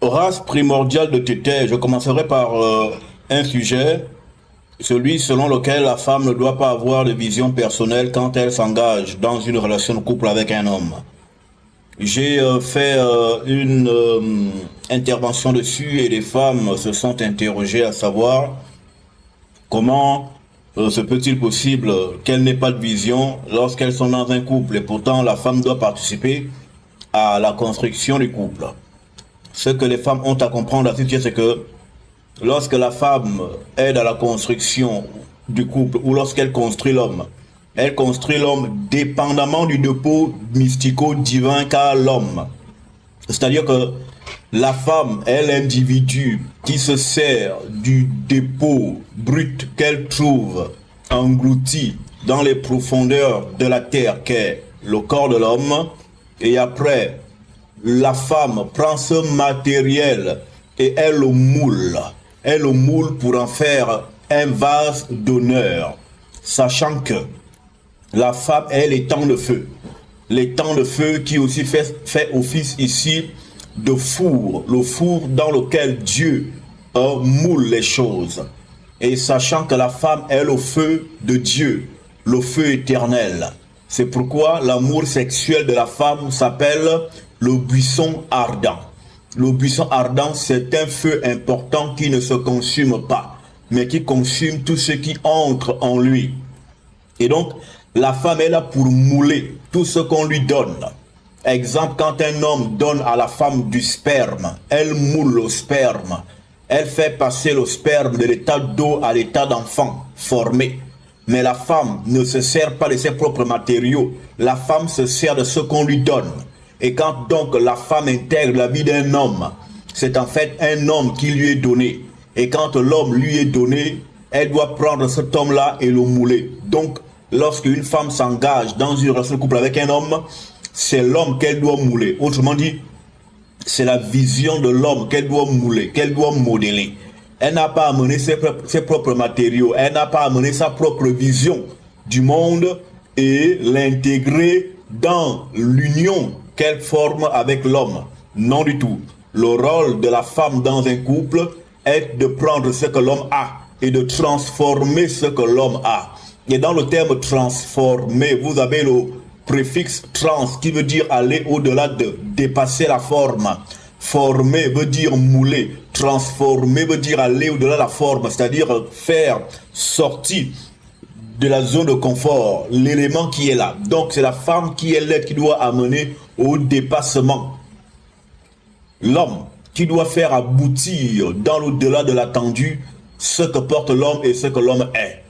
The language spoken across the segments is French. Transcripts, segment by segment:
Race primordiale de Tété, je commencerai par un sujet, celui selon lequel la femme ne doit pas avoir de vision personnelle quand elle s'engage dans une relation de couple avec un homme. J'ai fait une intervention dessus et les femmes se sont interrogées à savoir comment se peut-il possible qu'elles n'aient pas de vision lorsqu'elles sont dans un couple et pourtant la femme doit participer à la construction du couple. Ce que les femmes ont à comprendre à ce sujet, c'est que lorsque la femme aide à la construction du couple ou lorsqu'elle construit l'homme, elle construit l'homme dépendamment du dépôt mystico-divin qu'a l'homme. C'est-à-dire que la femme est l'individu qui se sert du dépôt brut qu'elle trouve englouti dans les profondeurs de la terre qu'est le corps de l'homme, et après la femme prend ce matériel et elle le moule. Elle le moule pour en faire un vase d'honneur, sachant que la femme est l'étang de feu. L'étang de feu qui aussi fait office ici de four, le four dans lequel Dieu moule les choses. Et sachant que la femme est le feu de Dieu, le feu éternel. C'est pourquoi l'amour sexuel de la femme s'appelle le buisson ardent. Le buisson ardent, c'est un feu important qui ne se consume pas, mais qui consume tout ce qui entre en lui. Et donc, la femme est là pour mouler tout ce qu'on lui donne. Exemple, quand un homme donne à la femme du sperme, elle moule le sperme. Elle fait passer le sperme de l'état d'eau à l'état d'enfant formé. Mais la femme ne se sert pas de ses propres matériaux. La femme se sert de ce qu'on lui donne. Et quand donc la femme intègre la vie d'un homme, c'est en fait un homme qui lui est donné. Et quand l'homme lui est donné, elle doit prendre cet homme-là et le mouler. Donc, lorsque une femme s'engage dans une relation de couple avec un homme, c'est l'homme qu'elle doit mouler. Autrement dit, c'est la vision de l'homme qu'elle doit mouler, qu'elle doit modeler. Elle n'a pas amené ses propres matériaux, elle n'a pas amené sa propre vision du monde et l'intégrer dans l'union qu'elle forme avec l'homme. Non du tout. Le rôle de la femme dans un couple est de prendre ce que l'homme a et de transformer ce que l'homme a. Et dans le terme transformer, vous avez le préfixe trans qui veut dire aller au-delà de dépasser la forme. Former veut dire mouler. Transformer veut dire aller au-delà de la forme, c'est-à-dire faire sortir de la zone de confort l'élément qui est là. Donc c'est la femme qui est l'aide qui doit amener au dépassement. L'homme qui doit faire aboutir dans l'au-delà de l'attendu ce que porte l'homme et ce que l'homme est.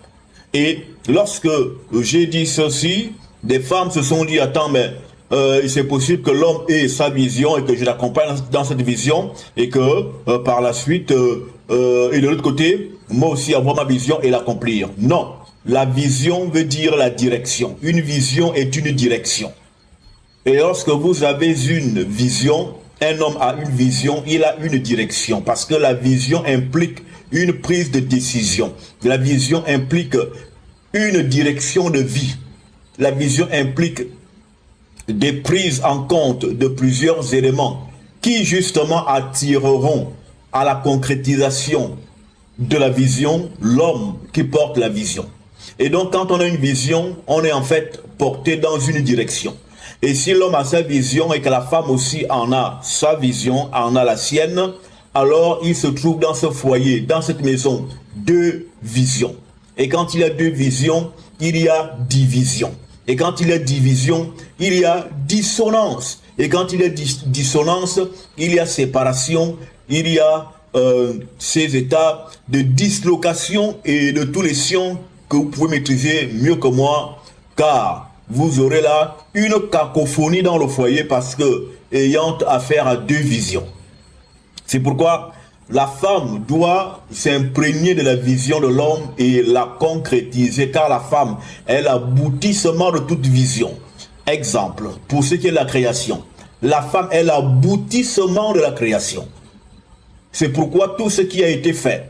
Et lorsque j'ai dit ceci, des femmes se sont dit, attends, mais c'est possible que l'homme ait sa vision et que je l'accompagne dans cette vision et que par la suite, et de l'autre côté, moi aussi avoir ma vision et l'accomplir. Non, la vision veut dire la direction. Une vision est une direction. Et lorsque vous avez une vision, un homme a une vision, il a une direction. Parce que la vision implique une prise de décision. La vision implique une direction de vie. La vision implique des prises en compte de plusieurs éléments qui justement attireront à la concrétisation de la vision l'homme qui porte la vision. Et donc quand on a une vision, on est en fait porté dans une direction. Et si l'homme a sa vision et que la femme aussi en a sa vision, en a la sienne, alors il se trouve dans ce foyer, dans cette maison, deux visions. Et quand il y a deux visions, il y a division. Et quand il y a division, il y a dissonance. Et quand il y a dissonance, il y a séparation, il y a ces états de dislocation et de tous les sons que vous pouvez maîtriser mieux que moi, car vous aurez là une cacophonie dans le foyer parce que ayant affaire à deux visions. C'est pourquoi la femme doit s'imprégner de la vision de l'homme et la concrétiser, car la femme est l'aboutissement de toute vision. Exemple, pour ce qui est de la création, la femme est l'aboutissement de la création. C'est pourquoi tout ce qui a été fait,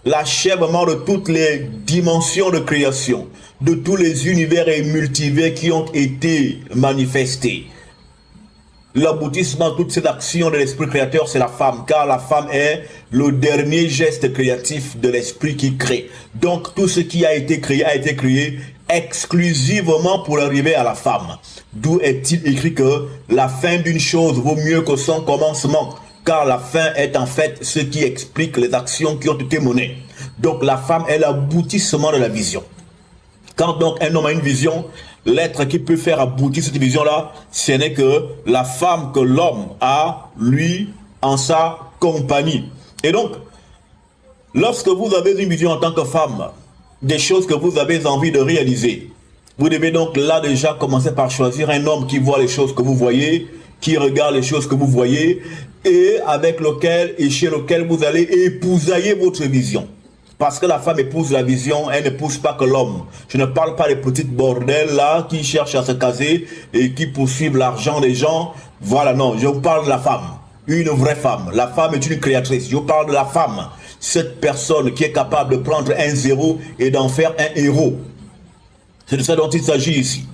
l'achèvement de toutes les dimensions de création, de tous les univers et multivers qui ont été manifestés, L'aboutissement de toute cette action de l'esprit créateur, c'est la femme, car la femme est le dernier geste créatif de l'esprit qui crée. Donc tout ce qui a été créé exclusivement pour arriver à la femme. D'où est-il écrit que la fin d'une chose vaut mieux que son commencement, car la fin est en fait ce qui explique les actions qui ont été menées. Donc la femme est l'aboutissement de la vision. Quand donc un homme a une vision, l'être qui peut faire aboutir cette vision-là, ce n'est que la femme que l'homme a, lui, en sa compagnie. Et donc, lorsque vous avez une vision en tant que femme, des choses que vous avez envie de réaliser, vous devez donc là déjà commencer par choisir un homme qui voit les choses que vous voyez, qui regarde les choses que vous voyez, et avec lequel et chez lequel vous allez épousailler votre vision. Parce que la femme épouse la vision, elle n'épouse pas que l'homme. Je ne parle pas des petites bordels là qui cherchent à se caser et qui poursuivent l'argent des gens. Voilà, non, je vous parle de la femme, une vraie femme. La femme est une créatrice. Je vous parle de la femme, cette personne qui est capable de prendre un zéro et d'en faire un héros. C'est de ça dont il s'agit ici.